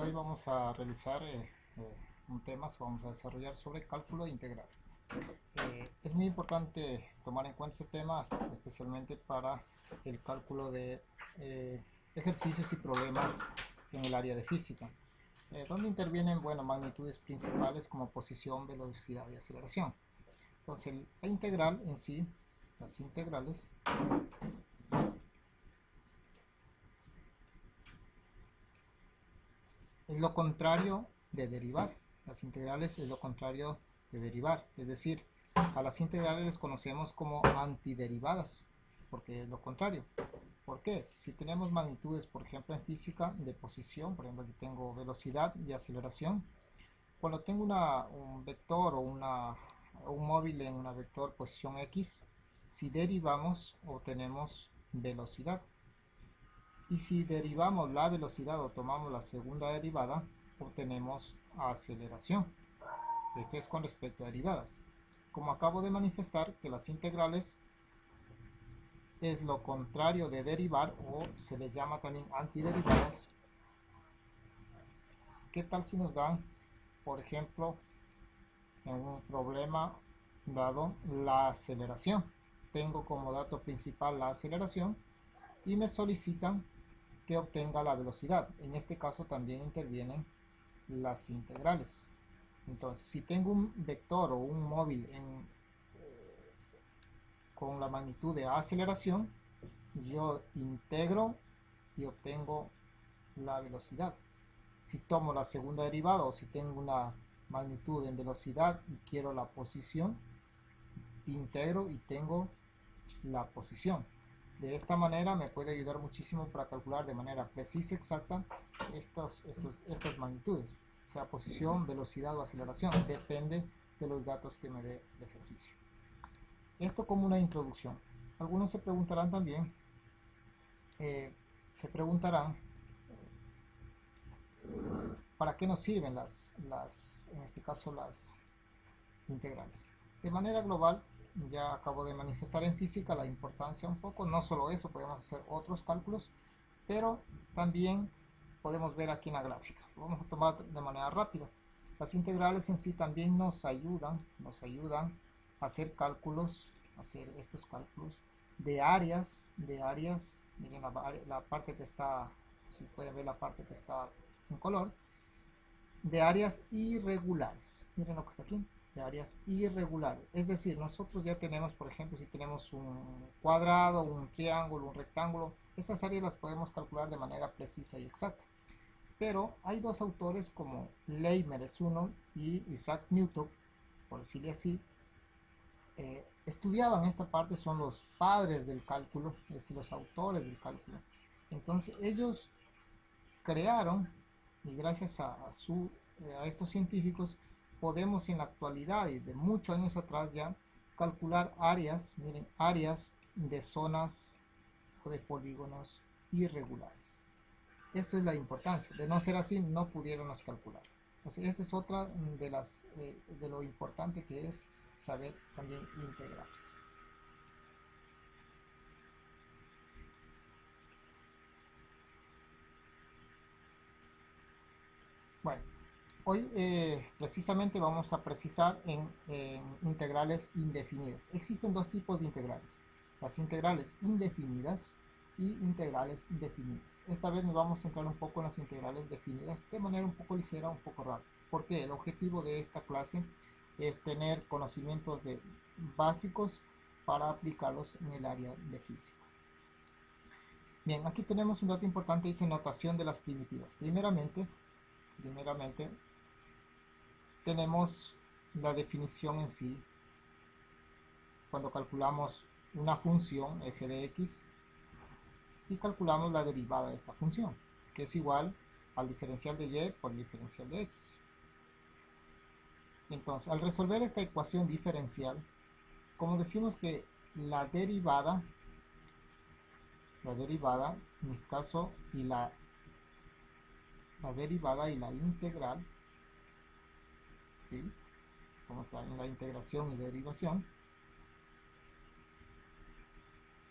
de hoy vamos a realizar un tema, vamos a desarrollar sobre cálculo integral. Es muy importante tomar en cuenta este tema, especialmente para el cálculo de ejercicios y problemas en el área de física, donde intervienen, bueno, magnitudes principales como posición, velocidad y aceleración. Entonces, la integral en sí, las integrales, es lo contrario de derivar. Las integrales es lo contrario de derivar, es decir, a las integrales les conocemos como antiderivadas, porque es lo contrario. ¿Por qué? Si tenemos magnitudes, por ejemplo, en física de posición, por ejemplo, aquí tengo velocidad y aceleración. Cuando tengo un vector o un móvil en una vector posición x, si derivamos obtenemos velocidad. Y si derivamos la velocidad o tomamos la segunda derivada, obtenemos aceleración. Esto es con respecto a derivadas. Como acabo de manifestar que las integrales es lo contrario de derivar, o se les llama también antiderivadas, ¿qué tal si nos dan, por ejemplo, en un problema dado la aceleración? Tengo como dato principal la aceleración y me solicitan que obtenga la velocidad. En este caso también intervienen las integrales. Entonces, si tengo un vector o un móvil con la magnitud de aceleración, yo integro y obtengo la velocidad. Si tomo la segunda derivada o si tengo una magnitud en velocidad y quiero la posición, integro y tengo la posición. De esta manera me puede ayudar muchísimo para calcular de manera precisa y exacta estas magnitudes, sea posición, velocidad o aceleración, depende de los datos que me dé el ejercicio. Esto como una introducción. Algunos se preguntarán también, ¿para qué nos sirven en este caso las integrales? De manera global, ya acabo de manifestar en física la importancia un poco, no solo eso, podemos hacer otros cálculos, pero también podemos ver aquí en la gráfica. Lo vamos a tomar de manera rápida. Las integrales en sí también nos ayudan a hacer estos cálculos de áreas, miren la parte que está, si pueden ver la parte que está en color, de áreas irregulares. Miren lo que está aquí, de áreas irregulares. Es decir, nosotros ya tenemos, por ejemplo, si tenemos un cuadrado, un triángulo, un rectángulo, esas áreas las podemos calcular de manera precisa y exacta. Pero hay dos autores como Leimer es uno y Isaac Newton, por decirle así, estudiaban esta parte, son los padres del cálculo, es decir, los autores del cálculo. Entonces ellos crearon, y gracias a estos científicos, podemos en la actualidad y de muchos años atrás ya calcular áreas, miren, áreas de zonas o de polígonos irregulares. Esto es la importancia, de no ser así no pudiéramos calcular. Entonces, esta es otra de lo importante que es saber también integrales. Bueno, hoy precisamente vamos a precisar en integrales indefinidas. Existen dos tipos de integrales, las integrales indefinidas y integrales definidas. Esta vez nos vamos a centrar un poco en las integrales definidas de manera un poco ligera, un poco rápida, porque el objetivo de esta clase es tener conocimientos básicos para aplicarlos en el área de física. Bien, aquí tenemos un dato importante, dice notación de las primitivas. Primeramente tenemos la definición en sí cuando calculamos una función f de x y calculamos la derivada de esta función, que es igual al diferencial de y por el diferencial de x. Entonces, al resolver esta ecuación diferencial, como decimos que la derivada en este caso, y la derivada y la integral, ¿sí? Como está en la integración y derivación,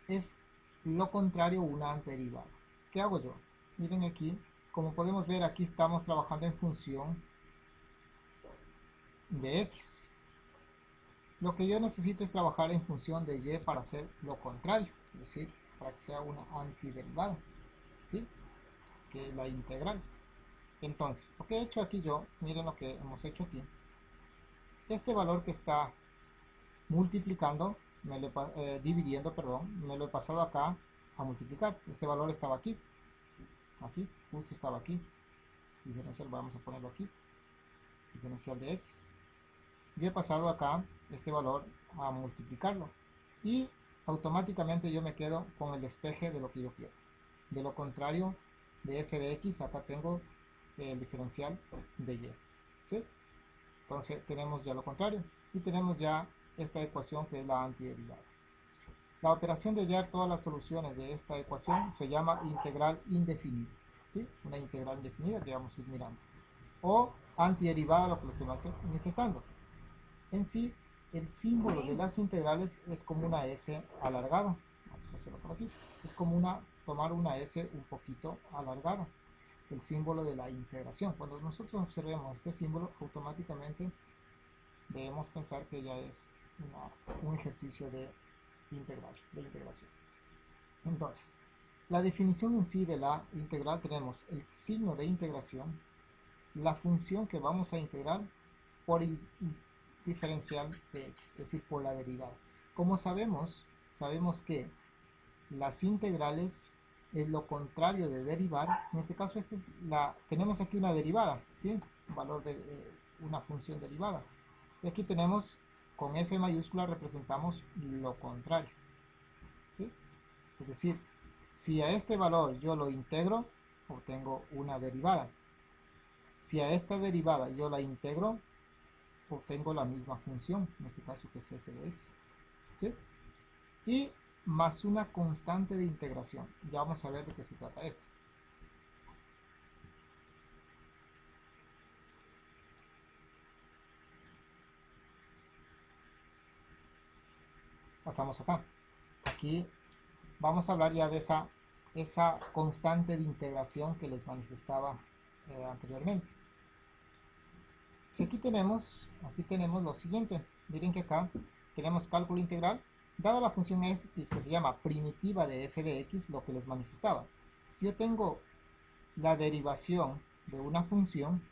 es lo contrario a una derivada. ¿Qué hago yo? Miren aquí, como podemos ver, aquí estamos trabajando en función de x. Lo que yo necesito es trabajar en función de y para hacer lo contrario, es decir, para que sea una antiderivada, ¿sí? Que es la integral. Entonces, lo que he hecho aquí yo, miren lo que hemos hecho aquí. Este valor que está multiplicando, dividiendo, perdón, me lo he pasado acá a multiplicar. Este valor estaba aquí, justo estaba aquí. Diferencial, vamos a ponerlo aquí. Diferencial de x. Yo he pasado acá este valor a multiplicarlo. Y automáticamente yo me quedo con el despeje de lo que yo quiero. De lo contrario, de f de x, acá tengo el diferencial de y. ¿Sí? Entonces tenemos ya lo contrario. Y tenemos ya esta ecuación que es la antiderivada. La operación de hallar todas las soluciones de esta ecuación se llama integral indefinida. ¿Sí? Una integral indefinida que vamos a ir mirando. O antiderivada, lo que les estoy manifestando. En sí, el símbolo de las integrales es como una S alargada. Vamos a hacerlo por aquí. Es como tomar una S un poquito alargada. El símbolo de la integración. Cuando nosotros observemos este símbolo, automáticamente debemos pensar que ya es un ejercicio de integración. Entonces, la definición en sí de la integral, tenemos el signo de integración, la función que vamos a integrar por el diferencial de x, es decir, por la derivada. Como sabemos que las integrales es lo contrario de derivar. En este caso tenemos aquí una derivada, ¿sí? Un valor de una función derivada. Y aquí tenemos, con f mayúscula representamos lo contrario, ¿sí? Es decir, si a este valor yo lo integro, obtengo una derivada. Si a esta derivada yo la integro, obtengo la misma función, en este caso que es f de x, ¿sí? Y más una constante de integración. Ya vamos a ver de qué se trata esto. Pasamos acá. Aquí vamos a hablar ya de esa constante de integración que les manifestaba anteriormente. Si aquí tenemos lo siguiente. Miren que acá tenemos cálculo integral. Dada la función x que se llama primitiva de f de x, lo que les manifestaba. Si yo tengo la derivación de una función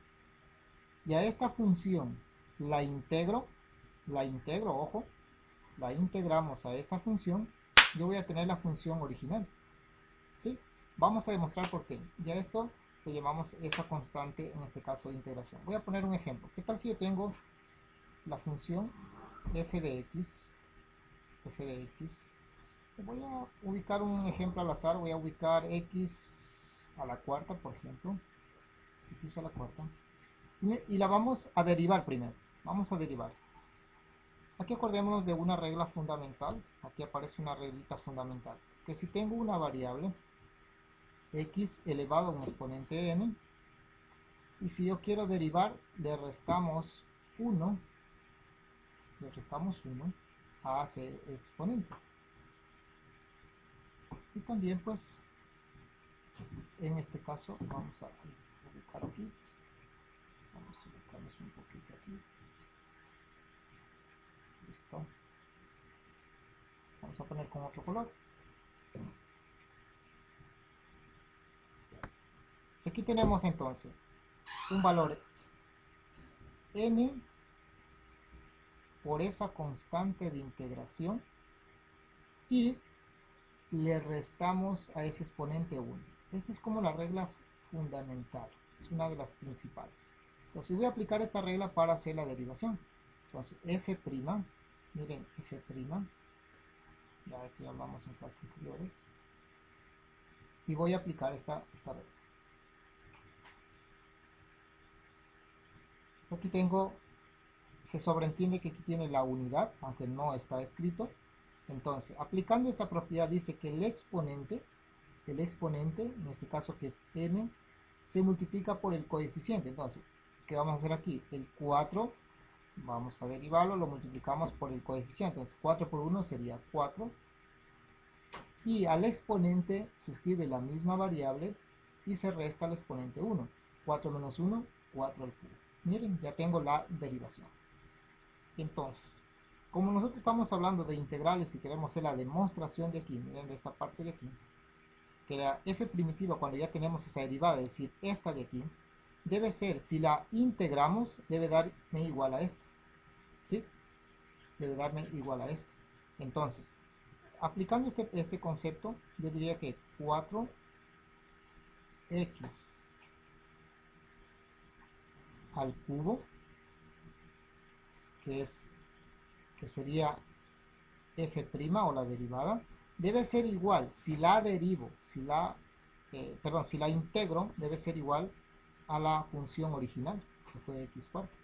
y a esta función la integro, ojo, la integramos a esta función, yo voy a tener la función original, ¿sí? Vamos a demostrar por qué. Ya esto le llamamos esa constante, en este caso de integración. Voy a poner un ejemplo. ¿Qué tal si yo tengo la función f de x? Voy a ubicar un ejemplo al azar. Voy a ubicar x a la cuarta, por ejemplo. X a la cuarta. Y la vamos a derivar primero. Vamos a derivar. Aquí acordémonos de una regla fundamental. Aquí aparece una reglita fundamental. Que si tengo una variable x elevado a un exponente n, y si yo quiero derivar, le restamos 1 a ese exponente. Y también pues en este caso vamos a ubicar aquí, vamos a ubicarnos un poquito aquí, listo, vamos a poner con otro color. Aquí tenemos entonces un valor n por esa constante de integración y le restamos a ese exponente 1. Esta es como la regla fundamental, es una de las principales. Entonces voy a aplicar esta regla para hacer la derivación. Entonces f', miren, f', ya esto ya hablamos en clases anteriores, y voy a aplicar esta regla. Aquí tengo, se sobreentiende que aquí tiene la unidad, aunque no está escrito. Entonces, aplicando esta propiedad, dice que el exponente, en este caso que es n, se multiplica por el coeficiente. Entonces, ¿qué vamos a hacer aquí? El 4, vamos a derivarlo, lo multiplicamos por el coeficiente. Entonces, 4 por 1 sería 4. Y al exponente se escribe la misma variable y se resta el exponente 1. 4 menos 1, 4 al cubo. Miren, ya tengo la derivación. Entonces, como nosotros estamos hablando de integrales y queremos hacer la demostración de aquí, miren, de esta parte de aquí, que la f primitiva, cuando ya tenemos esa derivada, es decir, esta de aquí, debe ser, si la integramos, debe darme igual a esto, ¿sí? Debe darme igual a esto. Entonces, aplicando este concepto, yo diría que 4x al cubo, que sería f' o la derivada, debe ser igual, si la derivo, si la integro, debe ser igual a la función original, que fue x cuarta.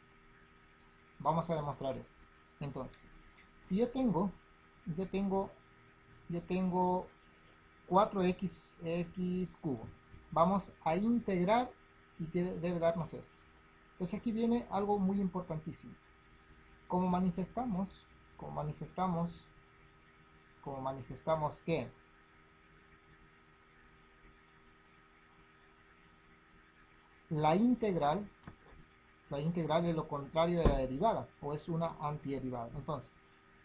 Vamos a demostrar esto. Entonces, si yo tengo 4x cubo, vamos a integrar y debe darnos esto. Entonces aquí viene algo muy importantísimo. Como manifestamos que la integral es lo contrario de la derivada, o es una antiderivada. Entonces,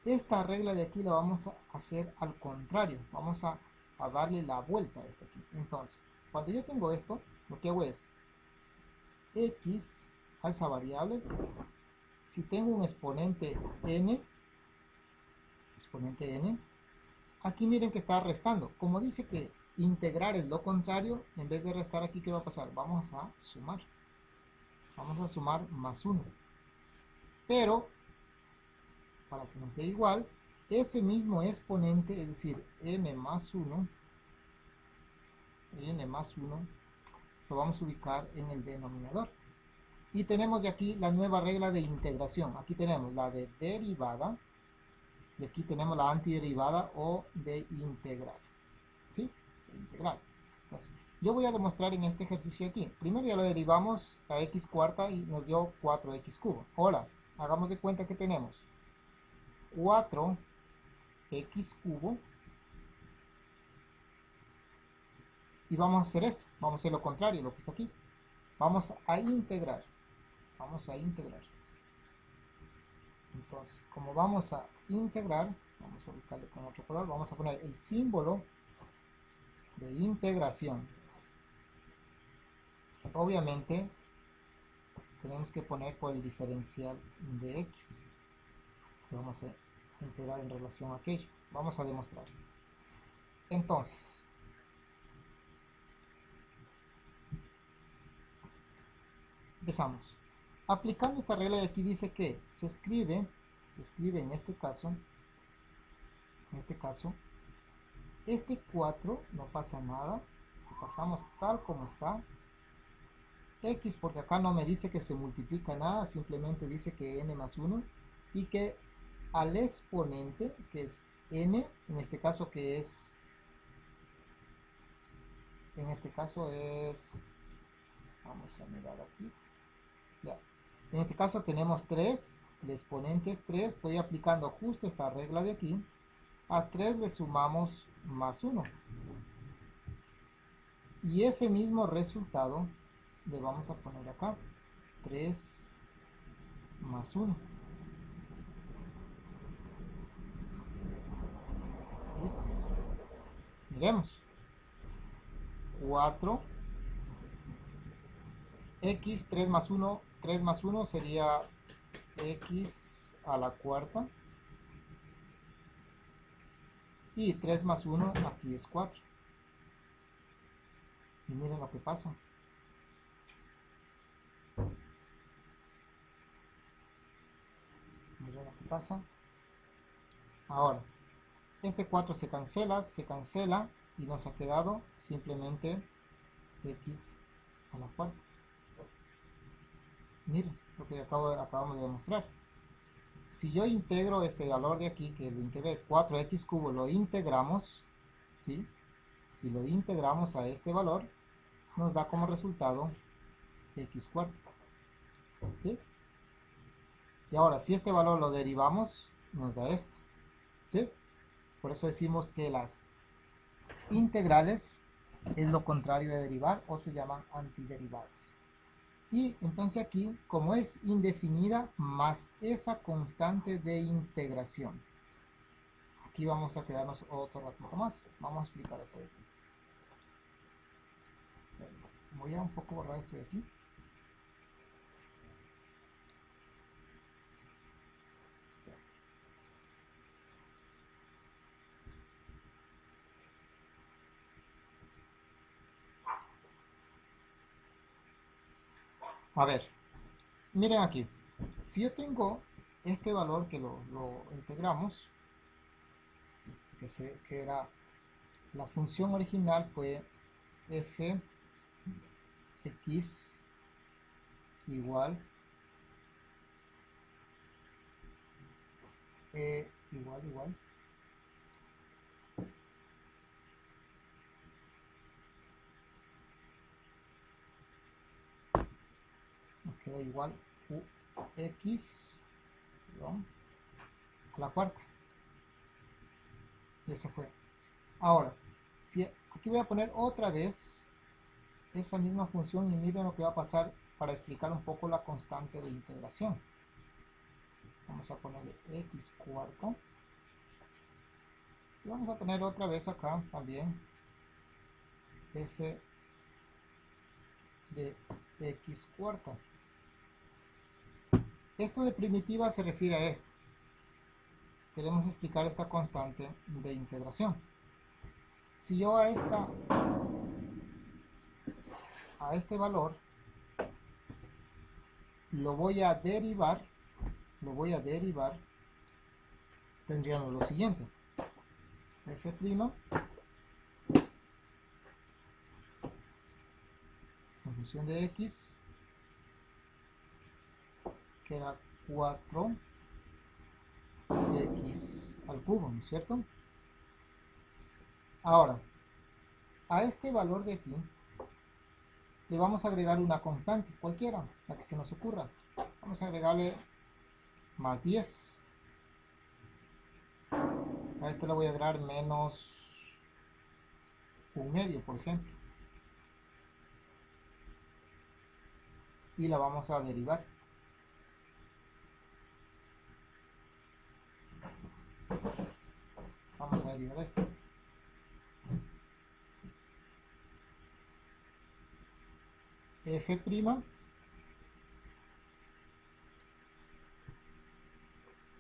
esta regla de aquí la vamos a hacer al contrario. Vamos a darle la vuelta a esto aquí. Entonces, cuando yo tengo esto, lo que hago es x a esa variable. Si tengo un exponente n, aquí miren que está restando. Como dice que integrar es lo contrario, en vez de restar aquí, ¿qué va a pasar? Vamos a sumar. Vamos a sumar más 1. Pero, para que nos dé igual, ese mismo exponente, es decir, n más 1, lo vamos a ubicar en el denominador. Y tenemos de aquí la nueva regla de integración. Aquí tenemos la de derivada, y aquí tenemos la antiderivada o de integral. ¿Sí? De integral. Entonces, yo voy a demostrar en este ejercicio aquí. Primero ya lo derivamos a x cuarta y nos dio 4x cubo. Ahora, hagamos de cuenta que tenemos 4x cubo. Y vamos a hacer esto. Vamos a hacer lo contrario, lo que está aquí. Vamos a integrar. Entonces, como vamos a integrar, vamos a ubicarle con otro color, vamos a poner el símbolo de integración. Obviamente, tenemos que poner por el diferencial de x. Vamos a integrar en relación a aquello. Vamos a demostrar. Entonces, empezamos. Aplicando esta regla de aquí dice que se escribe en este caso, este 4 no pasa nada, lo pasamos tal como está, x porque acá no me dice que se multiplica nada, simplemente dice que n más 1 y que al exponente, que es n, en este caso vamos a mirar aquí, ya. En este caso tenemos 3, el exponente es 3, estoy aplicando justo esta regla de aquí, a 3 le sumamos más 1. Y ese mismo resultado le vamos a poner acá, 3 más 1. Listo. Miremos. 4 x, 3 más 1 sería x a la cuarta, y 3 más 1 aquí es 4, y miren lo que pasa. Ahora, este 4 se cancela, y nos ha quedado simplemente x a la cuarta. Miren lo que acabamos de demostrar. Si yo integro este valor de aquí, que lo integré 4x cubo, lo integramos, ¿sí? Si lo integramos a este valor, nos da como resultado x cuarta, ¿sí? Y ahora, si este valor lo derivamos, nos da esto, ¿sí? Por eso decimos que las integrales es lo contrario de derivar o se llaman antiderivadas. Y entonces aquí, como es indefinida más esa constante de integración, aquí vamos a quedarnos otro ratito más. Vamos a explicar esto de aquí. Voy a un poco borrar esto de aquí. A ver, miren aquí. Si yo tengo este valor que lo integramos, que era la función original fue f x igual igual nos queda igual ux, perdón, a la cuarta, y eso fue. Ahora, si aquí voy a poner otra vez esa misma función y miren lo que va a pasar para explicar un poco la constante de integración. Vamos a ponerle x cuarta y vamos a poner otra vez acá también f de x cuarta. Esto de primitiva se refiere a esto. Queremos explicar esta constante de integración. Si yo a este valor lo voy a derivar, tendríamos lo siguiente: f' en función de x, que era 4x al cubo, ¿no es cierto? Ahora, a este valor de aquí le vamos a agregar una constante, cualquiera, la que se nos ocurra. Vamos a agregarle más 10. A este le voy a agregar menos un medio, por ejemplo. Y la vamos a derivar. Vamos a derivar esto. F',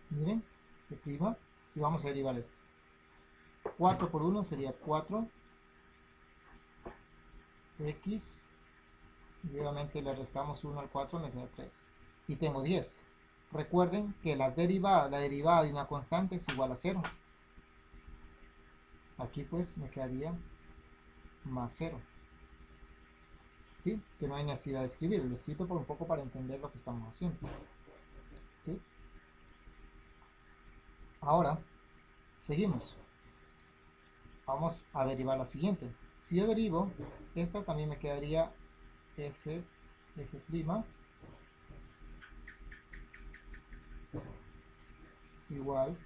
miren, F', y vamos a derivar esto. 4 por 1 sería 4x, y obviamente le restamos 1 al 4, me queda 3. Y tengo 10. Recuerden que la derivada de una constante es igual a 0. Aquí pues me quedaría más 0. ¿Sí? Que no hay necesidad de escribirlo. Lo he escrito por un poco para entender lo que estamos haciendo. ¿Sí? Ahora, seguimos. Vamos a derivar la siguiente. Si yo derivo, esta también me quedaría f' igual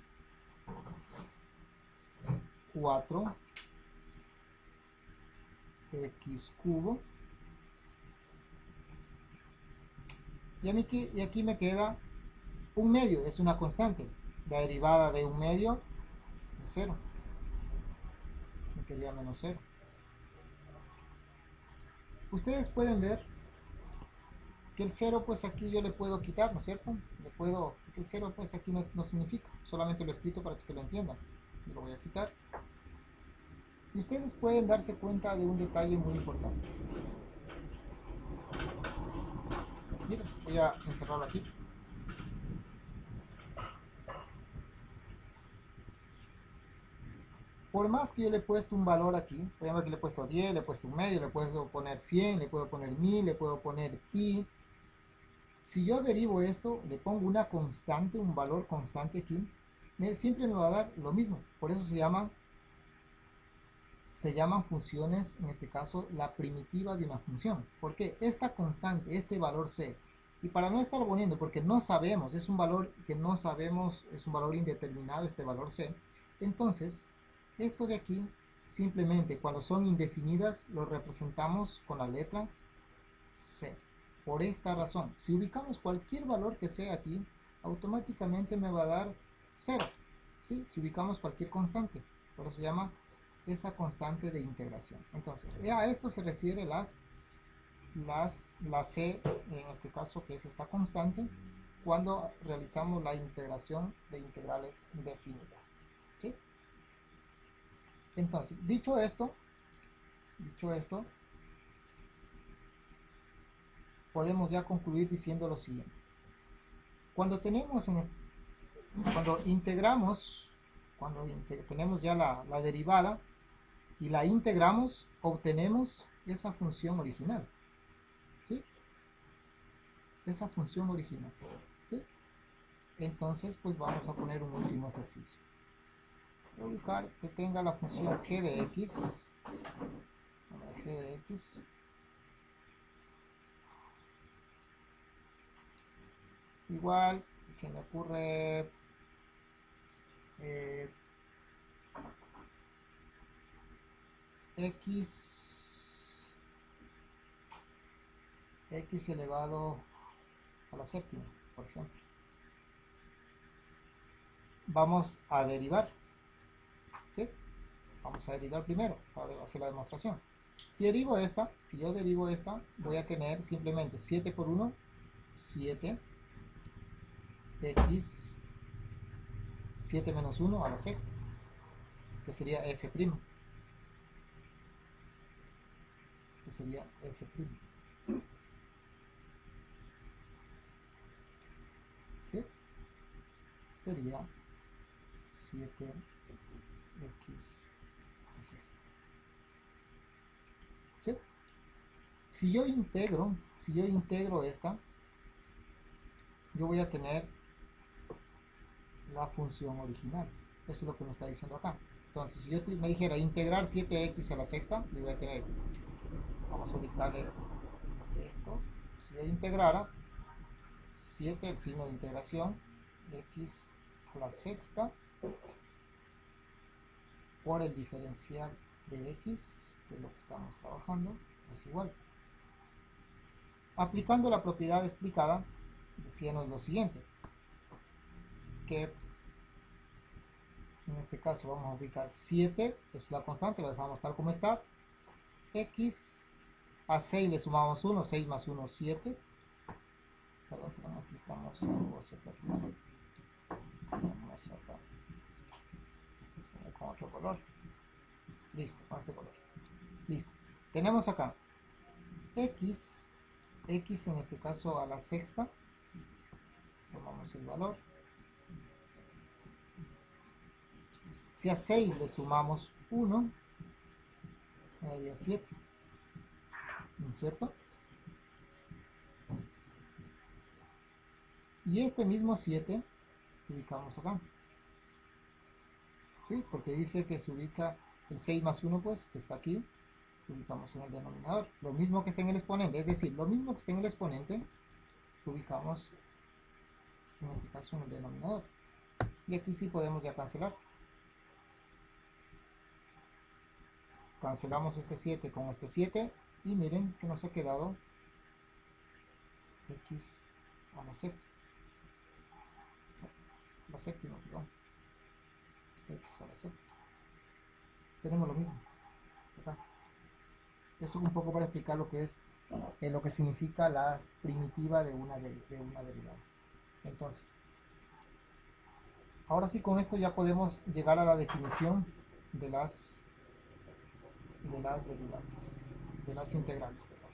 4x cubo. Y aquí me queda un medio, es una constante. La derivada de un medio es 0. Me quedaría menos 0. Ustedes pueden ver que el 0 pues aquí yo le puedo quitar, ¿no es cierto? Que el 0 pues aquí no significa, solamente lo he escrito para que ustedes lo entiendan. Lo voy a quitar. Y ustedes pueden darse cuenta de un detalle muy importante. Miren, voy a encerrarlo aquí. Por más que yo le he puesto un valor aquí, por ejemplo aquí le he puesto 10, le he puesto un medio, le puedo poner 100, le puedo poner 1000, le puedo poner pi. Si yo derivo esto, le pongo una constante, un valor constante aquí, siempre me va a dar lo mismo. Por eso se llaman funciones, en este caso, la primitiva de una función. Porque esta constante, este valor c, y para no estar poniendo, porque no sabemos, es un valor que no sabemos, es un valor indeterminado este valor c, entonces, esto de aquí simplemente cuando son indefinidas lo representamos con la letra C. Por esta razón, si ubicamos cualquier valor que sea aquí, automáticamente me va a dar 0. ¿Sí? Si ubicamos cualquier constante, por eso se llama esa constante de integración. Entonces, a esto se refiere la C, en este caso, que es esta constante, cuando realizamos la integración de integrales definidas. ¿Sí? Entonces, dicho esto, podemos ya concluir diciendo lo siguiente. Cuando integramos, tenemos ya la derivada y la integramos, obtenemos esa función original. ¿Sí? Esa función original. ¿Sí? Entonces, pues vamos a poner un último ejercicio. Voy a buscar que tenga la función g de x. G de x. Igual, se me ocurre x elevado a la séptima, por ejemplo. Vamos a derivar. ¿Sí? Vamos a derivar primero para hacer la demostración. Si yo derivo esta, voy a tener simplemente 7 por 1, 7, x, 7 menos 1 a la sexta, que sería f', ¿Sí? Sería 7x a la sexta. ¿Sí? Si yo integro esta, yo voy a tener la función original. Eso es lo que me está diciendo acá. Entonces, si yo me dijera integrar 7x a la sexta, le voy a tener, vamos a ubicarle esto. Si yo integrara 7, el signo de integración, x a la sexta por el diferencial de x, que es lo que estamos trabajando, es igual. Aplicando la propiedad explicada, decíamos lo siguiente, que en este caso vamos a ubicar 7, es la constante, lo dejamos tal como está, x, a 6 le sumamos 1, 6 más 1, 7, perdón, aquí estamos, vamos acá, con otro color, listo, con este color, listo, tenemos acá, x en este caso a la sexta, tomamos el valor, si a 6 le sumamos 1, me daría 7, ¿no es cierto? Y este mismo 7 lo ubicamos acá, ¿sí? Porque dice que se ubica el 6 más 1, pues, que está aquí, lo ubicamos en el denominador. Lo mismo que está en el exponente, es decir, lo mismo que está en el exponente, lo ubicamos en este caso en el denominador. Y aquí sí podemos ya cancelar. Cancelamos este 7 con este 7 y miren que nos ha quedado x a la sexta. La séptima, perdón. X a la séptima. Tenemos lo mismo. Acá. Esto es un poco para explicar lo que es lo que significa la primitiva de una derivada. Entonces, ahora sí, con esto ya podemos llegar a la definición de las derivadas, de las integrales, perdón.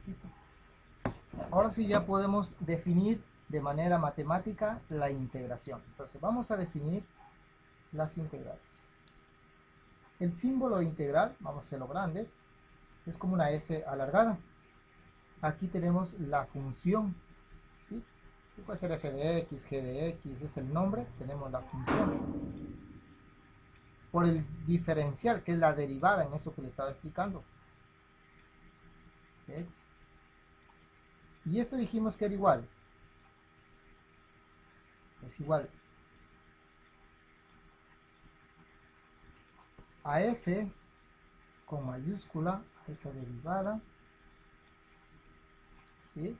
Listo. Ahora sí ya podemos definir de manera matemática la integración. Entonces vamos a definir las integrales. El símbolo integral, vamos a hacerlo grande, es como una S alargada. Aquí tenemos la función, ¿sí? Puede ser f de x, g de x, es el nombre, tenemos la función. Por el diferencial, que es la derivada en eso que le estaba explicando. X. Y esto dijimos que era igual es igual a f con mayúscula, a esa derivada, ¿sí?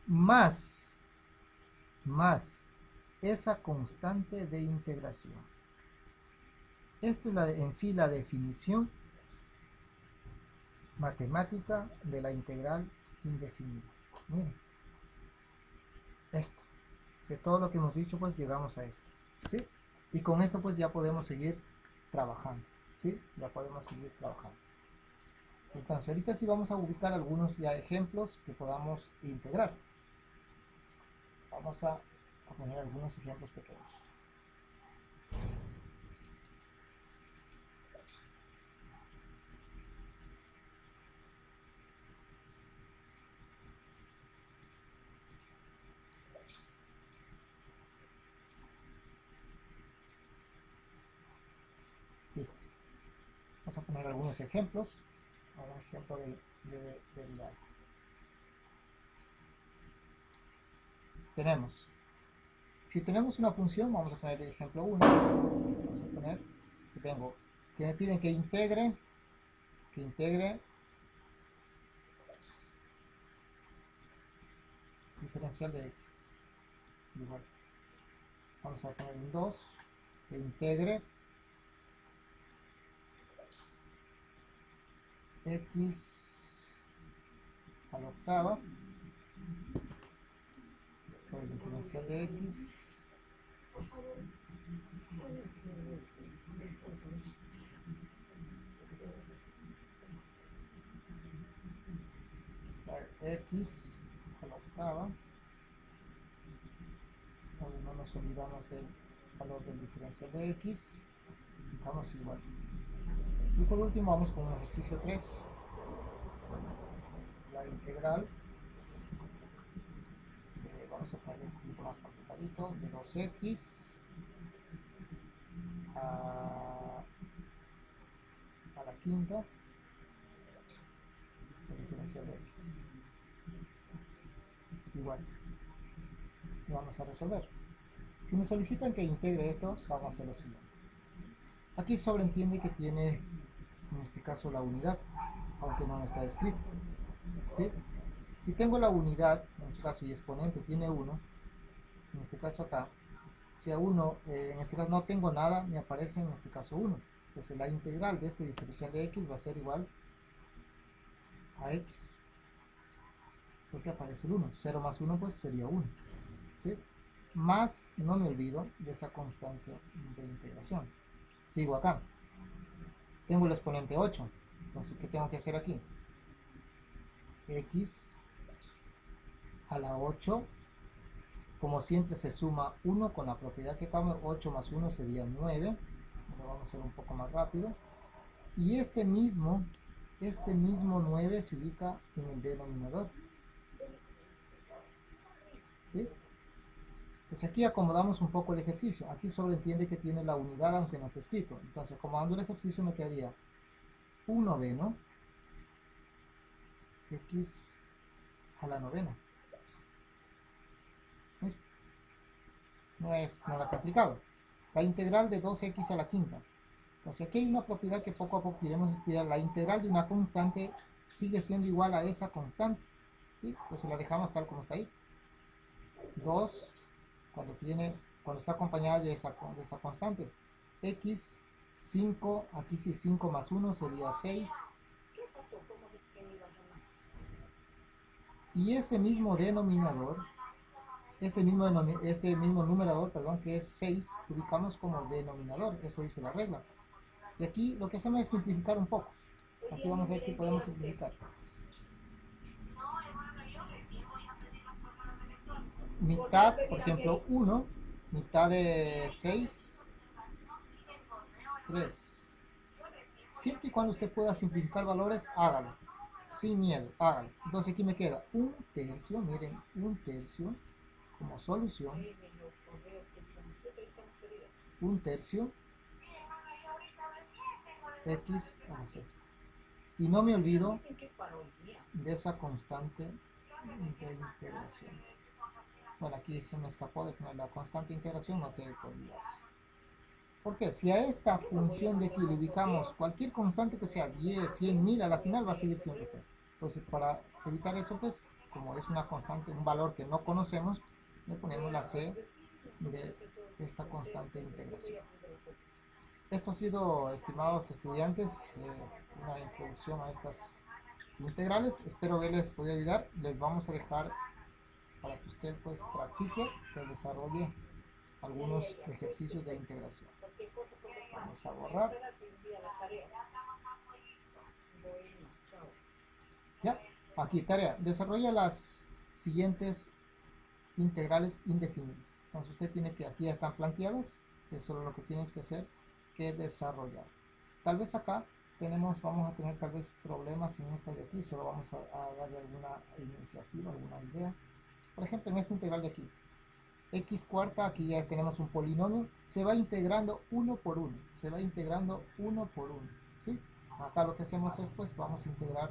Más esa constante de integración. Esta es en sí la definición matemática de la integral indefinida. Miren, esto, de todo lo que hemos dicho, pues llegamos a esto, ¿sí? Y con esto pues ya podemos seguir trabajando, ¿sí? Ya podemos seguir trabajando. Entonces ahorita sí vamos a ubicar algunos ya ejemplos que podamos integrar. Vamos a poner algunos ejemplos pequeños. Listo. Vamos a poner algunos ejemplos. Un ejemplo de derivadas. Si tenemos una función, vamos a poner el ejemplo 1. Vamos a poner que me piden que integre diferencial de x. Igual. Vamos a poner un 2, que integre x a la octava por el diferencial de x x a la octava. No nos olvidamos del valor del diferencial de x, dejamos igual. Y por último vamos con un ejercicio 3, la integral vamos a poner un poquito más complicadito, de 2x a la quinta, el diferencial de x, igual, y vamos a resolver. Si me solicitan que integre esto, vamos a hacer lo siguiente. Aquí sobreentiende que tiene, en este caso, la unidad, aunque no está escrito, ¿sí? Si tengo la unidad, en este caso, y exponente tiene 1, en este caso acá, si a 1, en este caso no tengo nada, me aparece en este caso 1. Entonces la integral de este diferencial de x va a ser igual a x, porque aparece el 1. 0 más 1 pues sería 1, ¿sí? Más, no me olvido de esa constante de integración. Sigo acá. Tengo el exponente 8. Entonces, ¿qué tengo que hacer aquí? X a la 8, como siempre se suma 1 con la propiedad que cambia. 8 más 1 sería 9. Lo vamos a hacer un poco más rápido. Y este mismo 9 se ubica en el denominador, ¿sí? Entonces aquí acomodamos un poco el ejercicio. Aquí sobreentiende que tiene la unidad aunque no esté escrito. Entonces acomodando el ejercicio me quedaría 1 noveno x a la novena. ¿Sí? No es nada complicado. La integral de 2x a la quinta. Entonces aquí hay una propiedad que poco a poco iremos a estudiar. La integral de una constante sigue siendo igual a esa constante, ¿sí? Entonces la dejamos tal como está ahí. 2 cuando está acompañada de esta constante. X, 5, aquí sí 5 más 1 sería 6. Y ese mismo denominador, este mismo numerador, perdón, que es 6, ubicamos como denominador, eso dice la regla. Y aquí lo que hacemos es simplificar un poco. Aquí vamos a ver si podemos simplificar. Mitad, por ejemplo, 1, mitad de 6, 3. Siempre y cuando usted pueda simplificar valores, hágalo. Sin miedo, hágalo. Entonces aquí me queda 1/3, miren, 1/3 como solución. 1/3 x a la sexta. Y no me olvido de esa constante de integración. Bueno, aquí se me escapó de poner la constante de integración, no debe olvidarse. ¿Por qué? Si a esta función de aquí le ubicamos cualquier constante que sea 10, 100, 1000, a la final va a seguir siendo 0. Entonces, para evitar eso, pues, como es una constante, un valor que no conocemos, le ponemos la c de esta constante de integración. Esto ha sido, estimados estudiantes, una introducción a estas integrales. Espero haberles podido ayudar. Les vamos a dejar para que usted pues practique, usted desarrolle algunos ejercicios de integración. Vamos a borrar. Ya, aquí tarea, desarrolla las siguientes integrales indefinidas. Entonces usted tiene que, aquí ya están planteadas, es solo lo que tienes que hacer, que desarrollar. Tal vez acá vamos a tener tal vez problemas en esta de aquí, solo vamos a darle alguna iniciativa, alguna idea. Por ejemplo, en esta integral de aquí, x cuarta, aquí ya tenemos un polinomio, se va integrando uno por uno, se va integrando uno por uno, ¿sí? Acá lo que hacemos es, pues, vamos a integrar,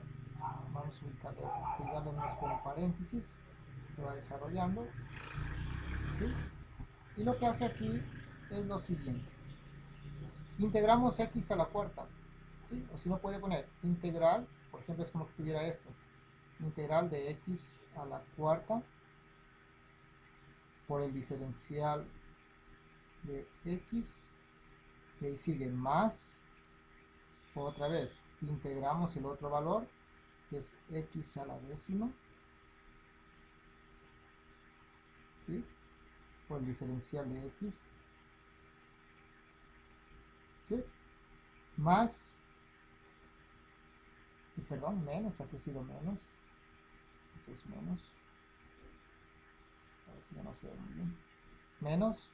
vamos a ubicarle, darle como paréntesis, se va desarrollando, ¿sí? Y lo que hace aquí es lo siguiente, integramos x a la cuarta, ¿sí? O si no puede poner integral, por ejemplo, es como que tuviera esto, integral de x a la cuarta por el diferencial de x, y ahí sigue más, otra vez integramos el otro valor, que es x a la décima, ¿sí? Por el diferencial de x, ¿sí? Más, y perdón, menos, aquí ha sido menos, aquí es menos, a ver si ya no se ve muy bien, menos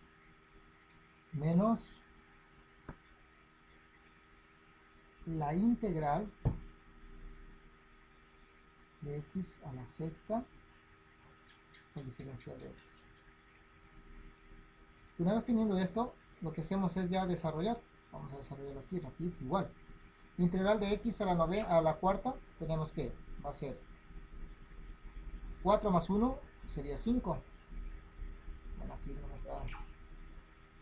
la integral de x a la sexta por diferencial de x. Una vez teniendo esto, lo que hacemos es ya desarrollar. Vamos a desarrollarlo aquí, rapidito, igual. Integral de x a la cuarta, tenemos que va a ser 4 más 1 sería 5. Bueno, aquí no está.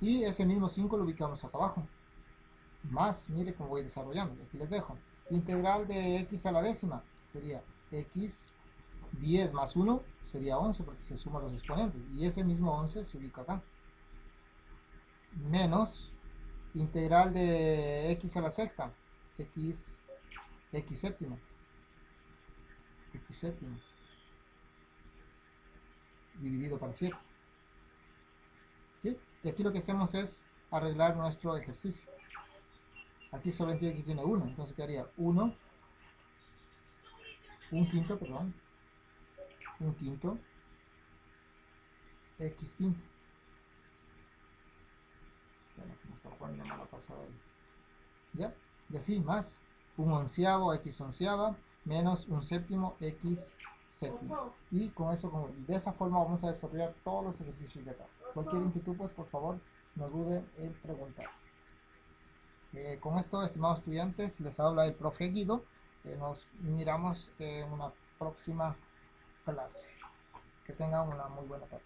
Y ese mismo 5 lo ubicamos acá abajo. Más, mire cómo voy desarrollando. Aquí les dejo. Integral de x a la décima sería x 10 más 1 sería 11 porque se suman los exponentes. Y ese mismo 11 se ubica acá. Menos integral de x a la sexta, x séptima, dividido por 7. ¿Sí? Y aquí lo que hacemos es arreglar nuestro ejercicio. Aquí solamente aquí tiene 1, entonces quedaría 1, un quinto, x quinto. Bueno, aquí me está jugando una mala pasada ahí. ¿Ya? Y así más, un onceavo, x onceava, menos un séptimo, x séptimo. Y con eso, de esa forma vamos a desarrollar todos los ejercicios de acá. Cualquier inquietud, pues por favor, no duden en preguntar. Con esto, estimados estudiantes, les habla el profe Guido. Nos miramos en una próxima clase. Que tengan una muy buena tarde.